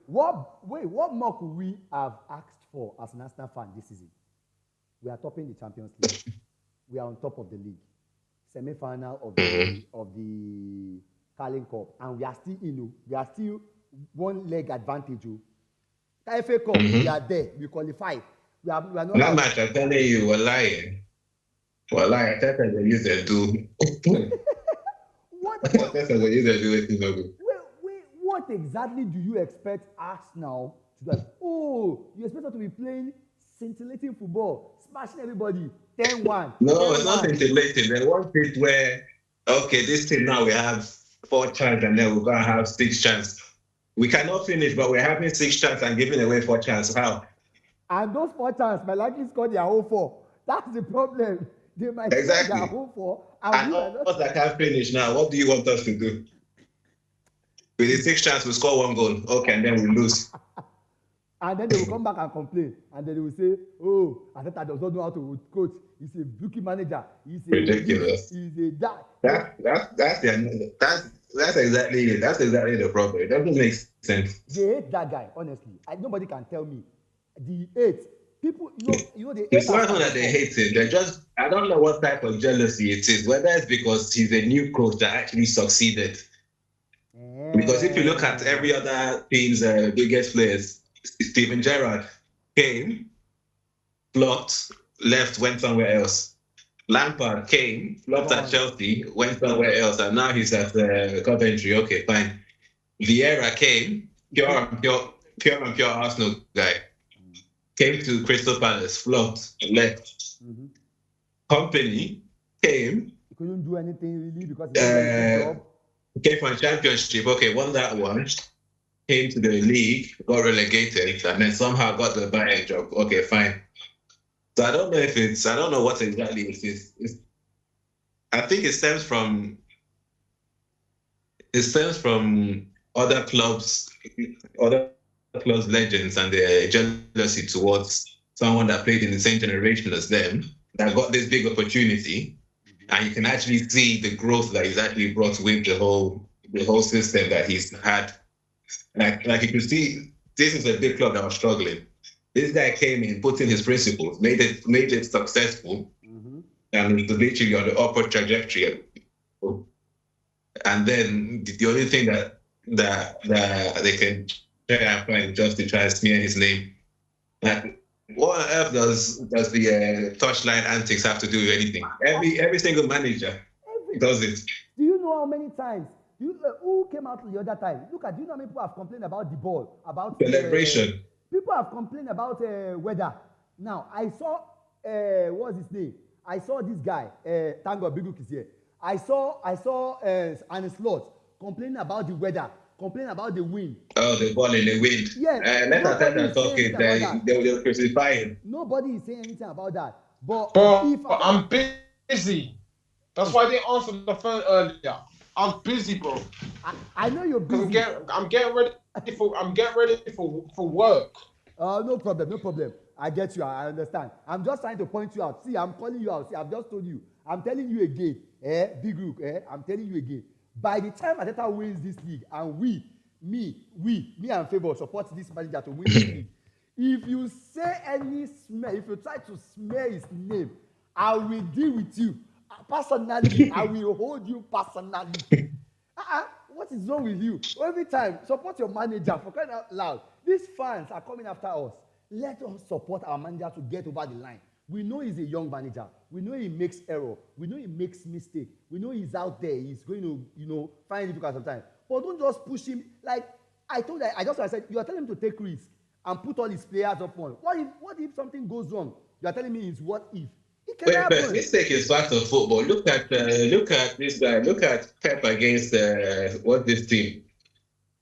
What more could we have asked for as an Arsenal fan this season? We are topping the Champions League. We are on top of the league. Semi-final of the Carling Cup, and we are still we are still one leg advantage. FA Cup, we are there. We qualify. We are not. That match, I'm telling you, we're lying. Well, I thought they use their do. What? What exactly do you expect Arsenal to do? Oh, you expect us to be playing scintillating football, smashing everybody, 10-1. No, it's not scintillating. They want it where, okay, this team now we have 4 chances and then we're going to have 6 chances. We cannot finish, but we're having 6 chances and giving away 4 chances. How? And those 4 chances might likely score their own 4. That's the problem. They might score their own 4. And us that can't finish now, what do you want us to do? With the 6 chances, we score 1 goal. Okay, and then we lose. And then they will come back and complain. And then they will say, oh, Arteta does not know how to coach. He's a bookie manager. He's a ridiculous. He's a dad. That's exactly it. That's exactly the problem. It doesn't make sense. They hate that guy, honestly. Nobody can tell me. The hate. People, you know, it's not that they hate him. They're just, I don't know what type of jealousy it is. Whether it's because he's a new coach that actually succeeded. Because if you look at every other team's biggest players, Steven Gerrard came, flopped, left, went somewhere else. Lampard came, flopped at Chelsea, went somewhere else, and now he's at Coventry. Okay, fine. Vieira came, pure Arsenal guy. Came to Crystal Palace, flopped, left. Company came. He couldn't do anything really because he didn't job. Came from Championship, okay, won that one. Came to the league, got relegated, and then somehow got the Bayern job. Okay, fine. So I don't know what exactly it is. I think it stems from other clubs legends and their jealousy towards someone that played in the same generation as them, that got this big opportunity, and you can actually see the growth that he's actually brought with the whole system that he's had. Like you can see, this is a big club that was struggling. This guy came in, put in his principles, made it successful, and it's literally on the upward trajectory. And then the only thing that they can try and find just to try and smear his name. Like, what on earth does the touchline antics have to do with anything? Every single manager does it. Do you know how many times? Who came out the other time? Look at, do you know how many people have complained about the ball, about celebration? People have complained about weather. Now, I saw, what's his name? I saw this guy, thank God, Big Luke is here. I saw Arne Slot complaining about the weather, complaining about the wind. Oh, the ball in the wind. Yes. Let Arteta talk it. They will crucify him. Nobody is saying anything about that. But I'm busy. That's why I didn't answer the phone earlier. I'm busy, bro. I know you're busy. I'm getting ready for work. No problem. I get you. I understand. I'm just trying to point you out. See, I'm calling you out. See, I've just told you. I'm telling you again. Big Rook. I'm telling you again. By the time Arteta wins this league, and me and Favour support this manager to win this league, if you say any smear, if you try to smear his name, I will deal with you. Personally, I will hold you personally. What is wrong with you? Every time, support your manager, for crying out loud. These fans are coming after us. Let us support our manager to get over the line. We know he's a young manager. We know he makes error. We know he makes mistake. We know he's out there. He's going to, find it difficult sometimes. But don't just push him. Like I said, you are telling him to take risks and put all his players up front. What if something goes wrong? You are telling me it's what if? But mistake is part of football. Look at this guy. Look at Pep against what's this team?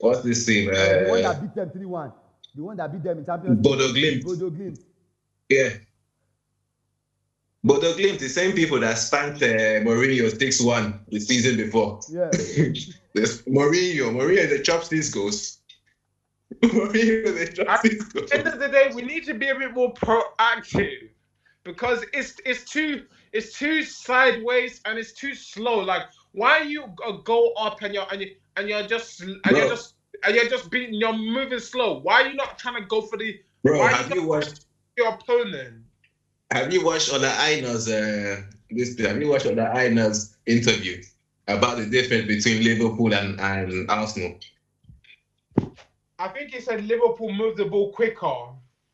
The one that beat them 3-1. The one that beat them in Champions League. Bodo Glimt. Yeah. Bodo Glimt, the same people that spanked Mourinho 6-1 the season before. Yeah. Mourinho is a chopsticks goes. At the end of the day, we need to be a bit more proactive. Because it's too sideways and it's too slow. Like, why you go up and you're just and you're moving slow. Why are you not trying to go for the? Bro, why have you watched your opponent? Have you watched Ola Aina's Have you watched Ola Aina's interview about the difference between Liverpool and Arsenal? I think he said Liverpool moved the ball quicker.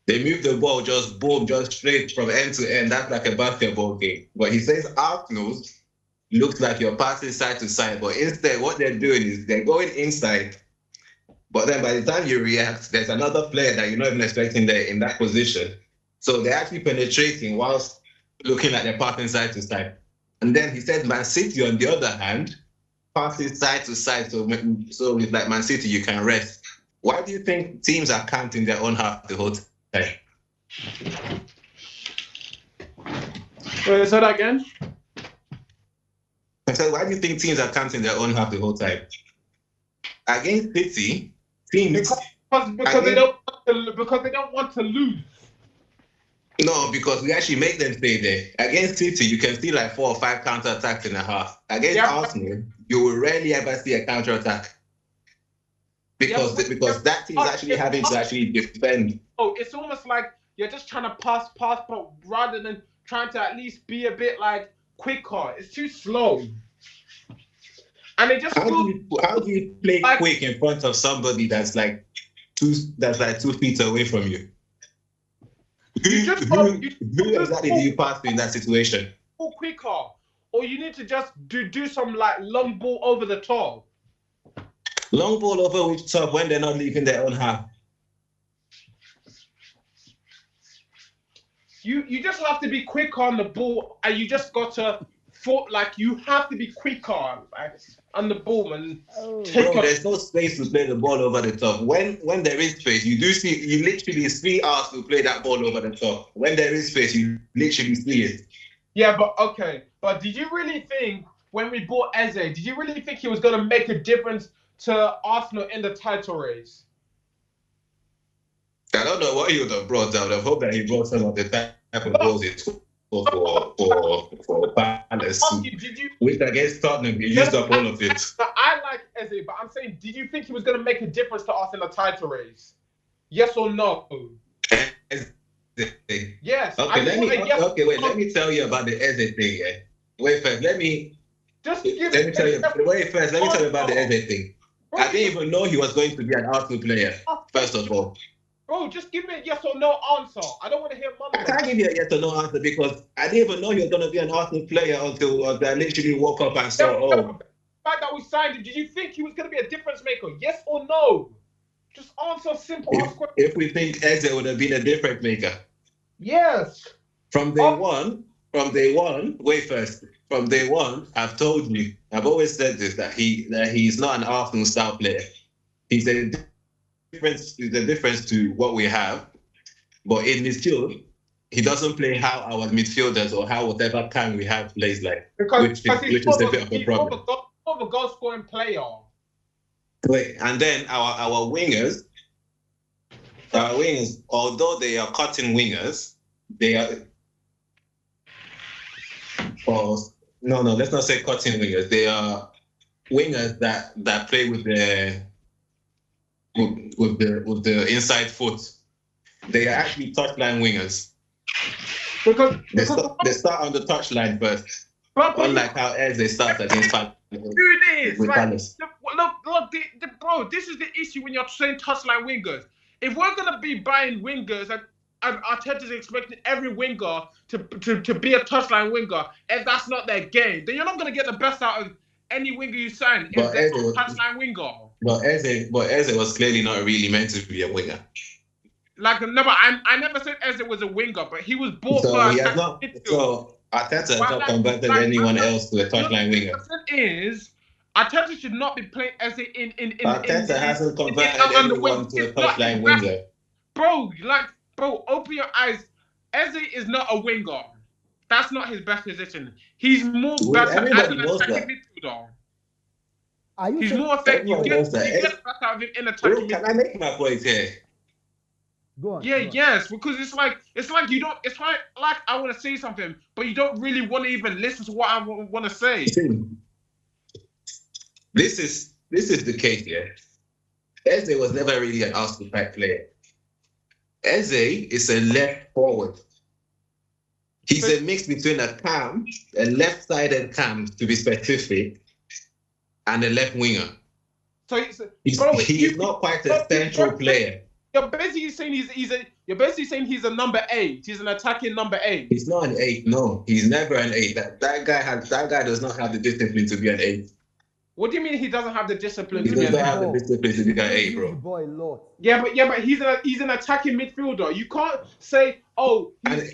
They move the ball just boom, just straight from end to end. That's like a basketball game. But he says Arsenal's looks like you're passing side to side, but instead what they're doing is they're going inside. But then by the time you react, there's another player that you're not even expecting there in that position. So they're actually penetrating whilst looking at their passing side to side. And then he said Man City, on the other hand, passes side to side. So with like Man City, you can rest. Why do you think teams are counting their own half the whole time? Wait, say that again? I said, why do you think teams are counting their own half the whole time? Against City, teams... Because they don't want to lose. No, because we actually make them stay there. Against City, you can see like 4 or 5 counter-attacks in a half. Against Arsenal, you will rarely ever see a counter-attack. Because that team is actually having to actually defend. Oh, it's almost like you're just trying to pass, but rather than trying to at least be a bit like quicker. It's too slow. And it just how do you play like, quick in front of somebody that's like 2 feet away from you? Who exactly do you pass to in that situation? Quicker, or you need to just do some like long ball over the top. Long ball over which top when they're not leaving their own half. You just have to be quick on the ball, and you just got to you have to be quicker on the ball and there's no space to play the ball over the top. When there is space, you literally see Arsenal play that ball over the top. When there is space, you literally see it. Yeah, but did you really think when we bought Eze, did you really think he was going to make a difference to Arsenal in the title race? I don't know what he would have brought out. I hope that he brought some of the type of goals he scored for Palace. Which against Tottenham, he used up all of it. I like Eze, but I'm saying, did you think he was going to make a difference to us in the title race? Yes or no? Yes. Okay, let me tell you about the Eze thing. Yeah. Wait first, let me tell you about the Eze thing. I didn't even know he was going to be an Arsenal player, first of all. Bro, just give me a yes or no answer. I don't want to hear I can't give you a yes or no answer because I didn't even know he was going to be an Arsenal player until I literally woke up and saw, The fact that we signed him, did you think he was going to be a difference maker? Yes or no? Just answer simple. If we think Eze would have been a difference maker. Yes. From day one, wait first. From day one, I've told you, I've always said this, that he's not an Arsenal style player. He's a difference to what we have. But in midfield, he doesn't play how our midfielders or how whatever kind we have plays like. Which is a bit of a problem. He's more of a goal-scoring player. Wait, and then our wingers, although they are cutting wingers, they are... let's not say cutting wingers. They are wingers that play with the inside foot. They are actually touchline wingers. Because they start on the touchline first. Unlike how Eze starts against Palace. Look, bro, this is the issue when you're saying touchline wingers. If we're gonna be buying wingers, and Arteta's expecting every winger to be a touchline winger, if that's not their game, then you're not gonna get the best out of any winger you sign if they're a touchline winger. But Eze was clearly not really meant to be a winger. But I never said Eze was a winger, but he was bought So Arteta has not converted anyone else to a touchline winger. The thing is, Arteta should not be playing Eze in Arteta hasn't converted anyone to a touchline winger. Bro, open your eyes. Eze is not a winger. That's not his best position. He's more better as an attacking midfielder. He's more effective. You get the best out of him in attacking midfield. Can I make my point here? Go on. Yes, because it's like you don't. It's like I want to say something, but you don't really want to even listen to what I want to say. This is the case, yeah. Eze was never really an Arsenal type player. Eze is a left forward. He's a mix between a cam, a left-sided cam to be specific, and a left winger. So he's not quite a central player. You're basically saying he's a number 8. He's an attacking number 8. He's not an 8. No, he's never an 8. That guy does not have the discipline to be an 8. What do you mean he doesn't have the discipline? He doesn't have the discipline to be an 8, bro. Boy, Lord. Yeah, but he's an attacking midfielder. You can't say, oh, an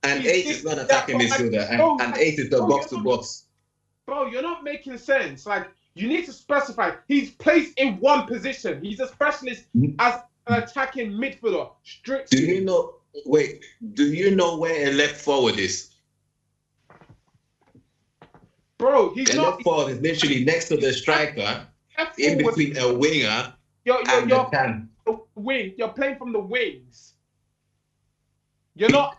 8 is not an attacking midfielder. An 8 is the box to box. Bro, you're not making sense. Like, you need to specify. He's placed in one position. He's a specialist as an attacking midfielder. Strictly. Do you know where a left forward is? Bro, he's not. Left forward is literally next to the striker, in between a winger and the cam. Wing. You're playing from the wings. You're not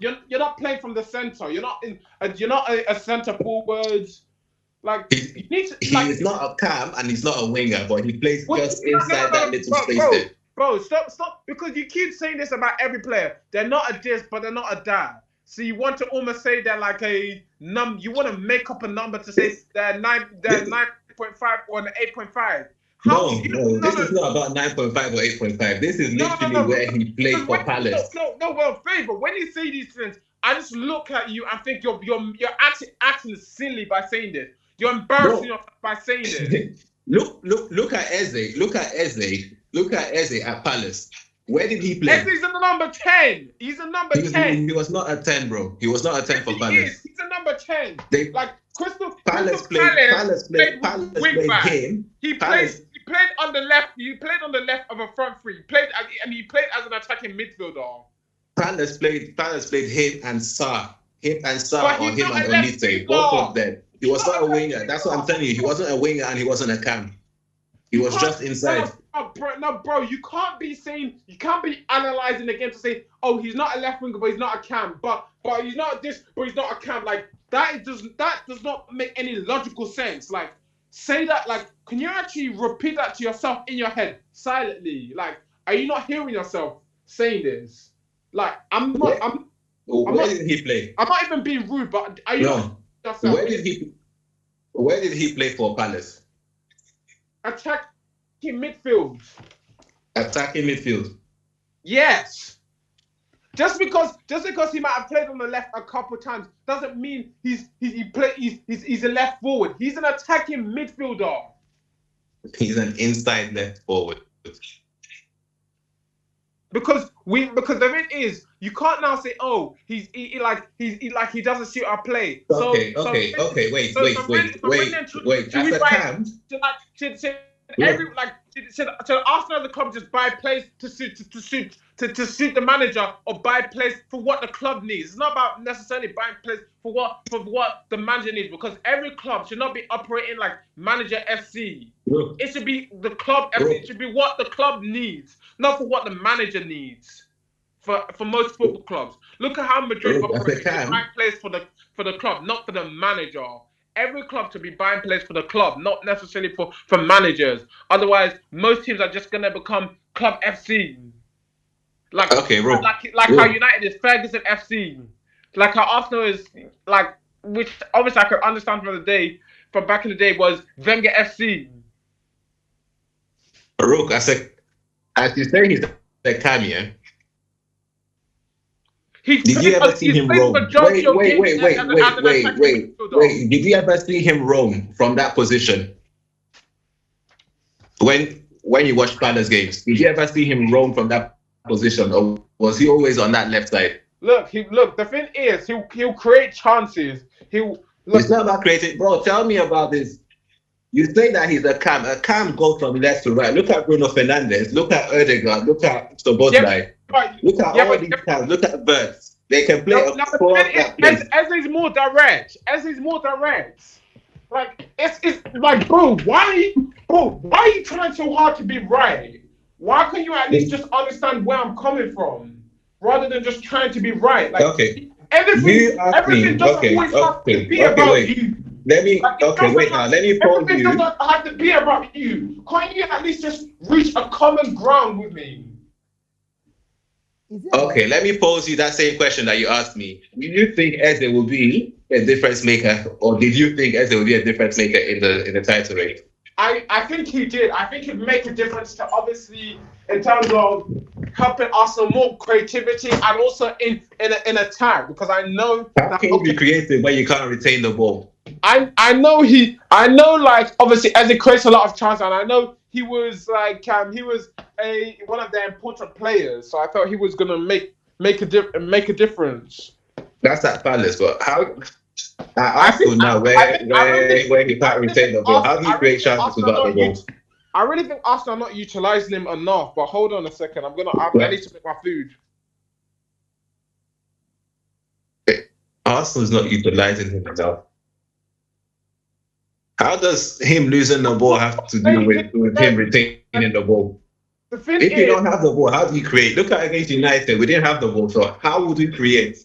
playing from the center. You're not a center forward. Like he is not a cam and he's not a winger, but he plays just inside that little space there. Bro, stop, because you keep saying this about every player. They're not a this, but they're not a that. So you want to almost say they're like a you want to make up a number to say they're 9.5 or an 8.5. No, this is not about 9.5 or 8.5. This is literally where he played for Palace. Well, but when you say these things, I just look at you and think you're actually acting silly by saying this. You're embarrassing yourself by saying this. Look at Eze. Look at Eze at Palace. Where did he play? Eze's a number 10. He's a number 10. He was not a 10, bro. He was not a 10 for Palace. He's a number 10. Palace played him. He played on the left. He played on the left of a front three. He played as an attacking midfielder. Palace played him and Sarr. Him and Olise. Both of them. He was not a winger. That's what I'm telling you. He wasn't a winger and he wasn't a cam. He was just inside. Bro, you can't be analyzing again to say, oh, he's not a left winger, but he's not a cam. But he's not this, but he's not a cam. Like that does not make any logical sense. Like, say that. Like, can you actually repeat that to yourself in your head silently? Like, are you not hearing yourself saying this? Like, Where did he play? I'm not even being rude, but are you not? Where did he play for Palace? Attacking midfield. Attacking midfield. Yes. Just because he might have played on the left a couple of times doesn't mean he's a left forward. He's an attacking midfielder. He's an inside left forward. Because the thing is, you can't now say, oh, he doesn't suit our play. Wait. Should Arsenal as a club just buy players to suit the manager, or buy players for what the club needs? It's not about necessarily buying players for what the manager needs, because every club should not be operating like Manager FC. It should be the club FC. It should be what the club needs, not for what the manager needs. For most football clubs, look at how Madrid operates. Buying players for the club, not for the manager. Every club should be buying players for the club, not necessarily for managers. Otherwise, most teams are just gonna become Club FC. Like how United is Ferguson FC. Like how Arsenal is which obviously I could understand from back in the day was Wenger FC. Baruch, as you say, he's a cameo. Did you ever see him roam? Wait. Did you ever see him roam from that position? When you watch Palace games, did you ever see him roam from that position, or was he always on that left side? Look. The thing is, he'll create chances. It's not about creating, bro. Tell me about this. You say that he's a cam. A cam goes from left to right. Look at Bruno Fernandes. Look at Odegaard. Look at Szoboszlai. Look at all these cams. Look at Birds. They can play Eze's more direct. Like it's like, bro, why are you trying so hard to be right? Why can't you at least just understand where I'm coming from, rather than just trying to be right? Like, okay. Everything doesn't always have to be about you. Let me. Like, Okay, wait now. Let me pause everything you. doesn't have to be about you. Can't you at least just reach a common ground with me? Is it Okay, about- let me pose you that same question that you asked me. Do you think Eze will be a difference maker, or did you think Eze will be a difference maker in the title race? I think he did. I think he'd make a difference to obviously in terms of helping Arsenal more creativity and also in attack because I know How that can you be creative when you can't retain the ball? I know like obviously as it creates a lot of chances and I know he was like he was one of their important players so I thought he was gonna make a difference. That's at Palace, but how at I think Arsenal now, where he I can't really retain think the ball? How do you I really create think chances Arsenal without the not ball? I really think Arsenal are not utilizing him enough. But hold on a second, I need to make my food. Arsenal's not utilizing him enough. How does him losing the ball have to do with him retaining the ball? The thing If you is, don't have the ball, how do you create? Look at against United, we didn't have the ball, so how would we create?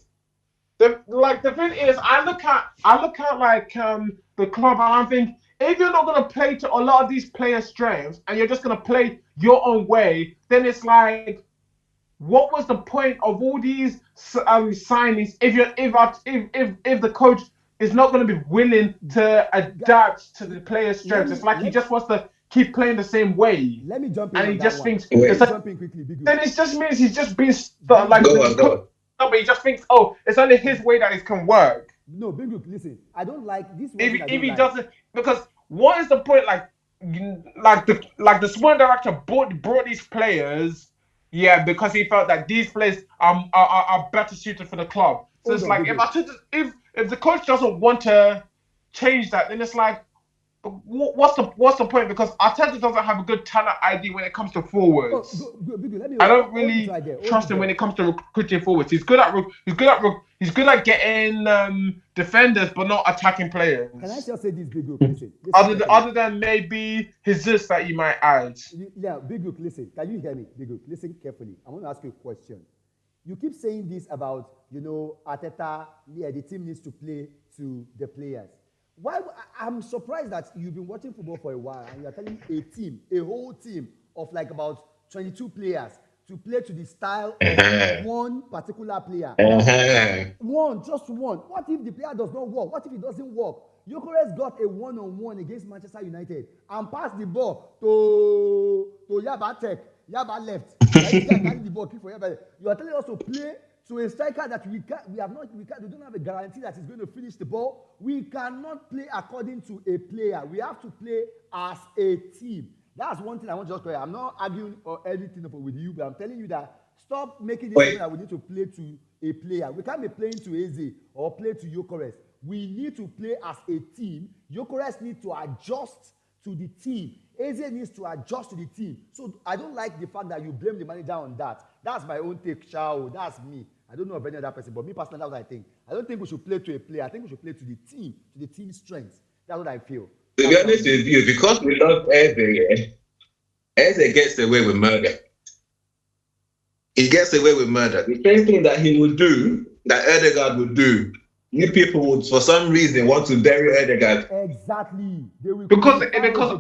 the thing is, I look at like the club and I think if you're not gonna play to a lot of these players' strengths and you're just gonna play your own way, then it's like, what was the point of all these signings if the coach is not going to be willing to adapt to the player's strengths? It's like he just wants to keep playing the same way. Let me jump in And on he that just one. thinks Let it's me like, jump in quickly, Big then Group. it just means he's just been like Go on, go on. but he just thinks, oh, it's only his way that it can work. No, Big Group, listen. I don't like this one If thing I if don't he like. doesn't, because what is the point? Like the sport director brought these players, yeah, because he felt that these players are better suited for the club. So Hold it's on, like Big if Group. if the coach doesn't want to change that, then it's like, what's the point? Because Arteta doesn't have a good talent ID when it comes to Oh, forwards. Big Group, let me I don't hold it really right there. Hold trust it him when there. it comes to recruiting forwards. He's good at getting defenders, but not attacking players. Can I just say this, Big Group? Listen carefully. Other than maybe Jesus that you might add. Yeah, Big Group, listen. Can you hear me, Big Group? Listen carefully. I want to ask you a question. You keep saying this about, Arteta, yeah, the team needs to play to the players. Why? I'm surprised that you've been watching football for a while and you're telling a whole team of like about 22 players to play to the style of one particular player. Just one. What if the player does not work? What if it doesn't work? Gyökeres got a one-on-one against Manchester United and passed the ball to Yaba Tech. Yaba left. Right? This guy carried the ball, kick for Yaba. You are telling us to play to a striker that we don't have a guarantee that he's going to finish the ball. We cannot play according to a player. We have to play as a team. That's one thing I want to just clear. I'm not arguing or anything with you, but I'm telling you that stop making this something that we need to play to a player. We can't be playing to Eze or play to Gyökeres. We need to play as a team. Gyökeres needs to adjust to the team. Eze needs to adjust to the team. So I don't like the fact that you blame the manager on that. That's my own take, Shao. That's me. I don't know of any other person, but me personally, that's what I think. I don't think we should play to a player. I think we should play to the team's strengths. That's what I feel. To be honest with you, because we love Eze, Eze gets away with murder. He gets away with murder. The same thing that he would do, that Ødegaard would do, you people would, for some reason, want to bury Ødegaard. Exactly. Because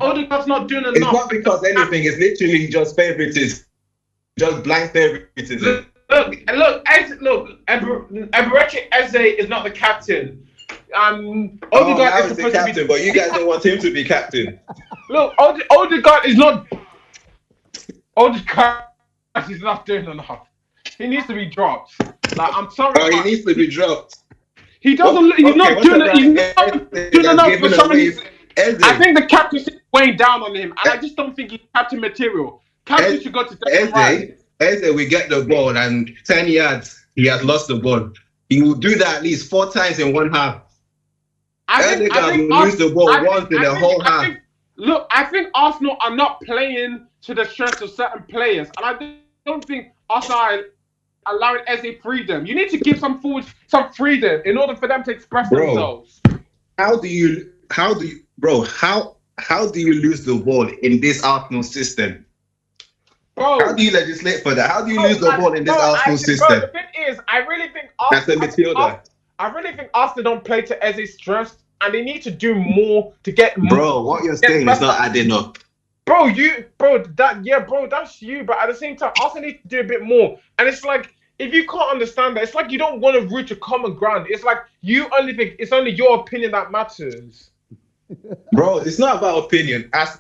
Odegaard's not doing enough. It's not because anything. It's literally just favoritism. Just blank favoritism. Look, Eberechi Eze is not the captain. Odegaard is the captain, but you guys don't want him to be captain. Look, Odegaard is not. Odegaard is not doing enough. He needs to be dropped. Like, I'm sorry. Oh, he needs to be dropped. He doesn't. He's not doing enough for somebody. I think the captaincy is weighing down on him, and I just don't think he's captain material. Captain should go to Eze, we get the ball, and 10 yards, he has lost the ball. He will do that at least 4 times in one half. Ødegaard will lose the ball once in the whole half. I think Arsenal are not playing to the strengths of certain players, and I don't think Arsenal are allowing Eze freedom. You need to give some forwards some freedom in order for them to express themselves. How do you lose the ball in this Arsenal system? Bro, how do you legislate for that? How do you lose the ball in this Arsenal system? Bro, the thing is, I really think Arsenal. As a midfielder. I really think Arsenal don't play to Eze's strengths, and they need to do more to get more. Bro, what you're saying is not adding up. Bro, that's you. But at the same time, Arsenal need to do a bit more. And it's like, if you can't understand that, it's like you don't want to reach a common ground. It's like you only think it's only your opinion that matters. Bro, it's not about opinion. As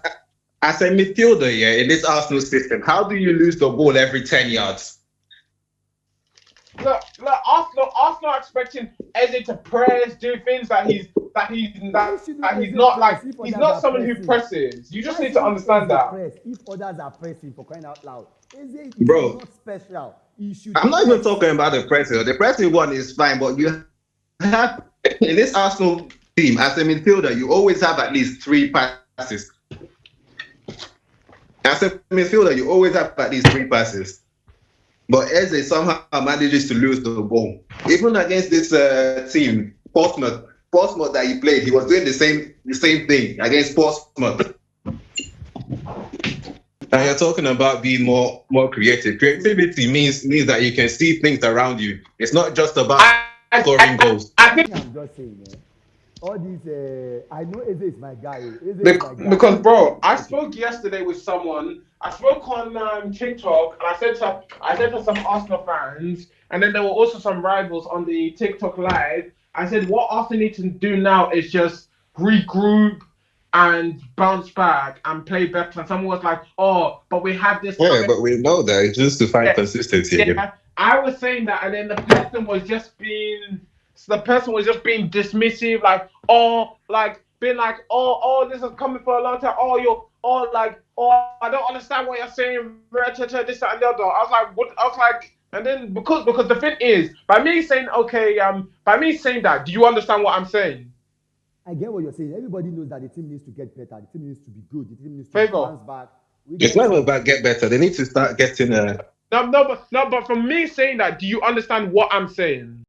a midfielder, yeah, in this Arsenal system, how do you lose the ball every 10 yards? Look, Arsenal are expecting Eze to press, do things that he's not someone who presses. You just need to understand that. If others are pressing, for crying out loud, Eze is Bro, not special. I'm not even talking about the pressing. The pressing one is fine, but you have in this Arsenal team as a midfielder, you always have at least 3 passes. As a midfielder, you always have at least 3 passes. But Eze somehow manages to lose the ball. Even against this team, Portsmouth that he played, he was doing the same thing against Portsmouth. And you're talking about being more creative. Creativity means that you can see things around you. It's not just about scoring goals. I'm just saying, all these, I know Eze is my guy. Because, bro, I spoke yesterday with someone. I spoke on TikTok, and I said to some Arsenal fans, and then there were also some rivals on the TikTok live. I said, what Arsenal need to do now is just regroup and bounce back and play better. And someone was like, "Oh, but we have this." Yeah, but we know that it's just to find consistency. Yeah, I was saying that, and then the person was just being dismissive, like, being like, oh, this is coming for a long time. I don't understand what you're saying. This, that, and the other. I was like, what? I was like, and then because the thing is, by me saying that, do you understand what I'm saying? I get what you're saying. Everybody knows that the team needs to get better. The team needs to be good. The team needs to bounce back. It's not about get better. They need to start getting No, but for me saying that, do you understand what I'm saying?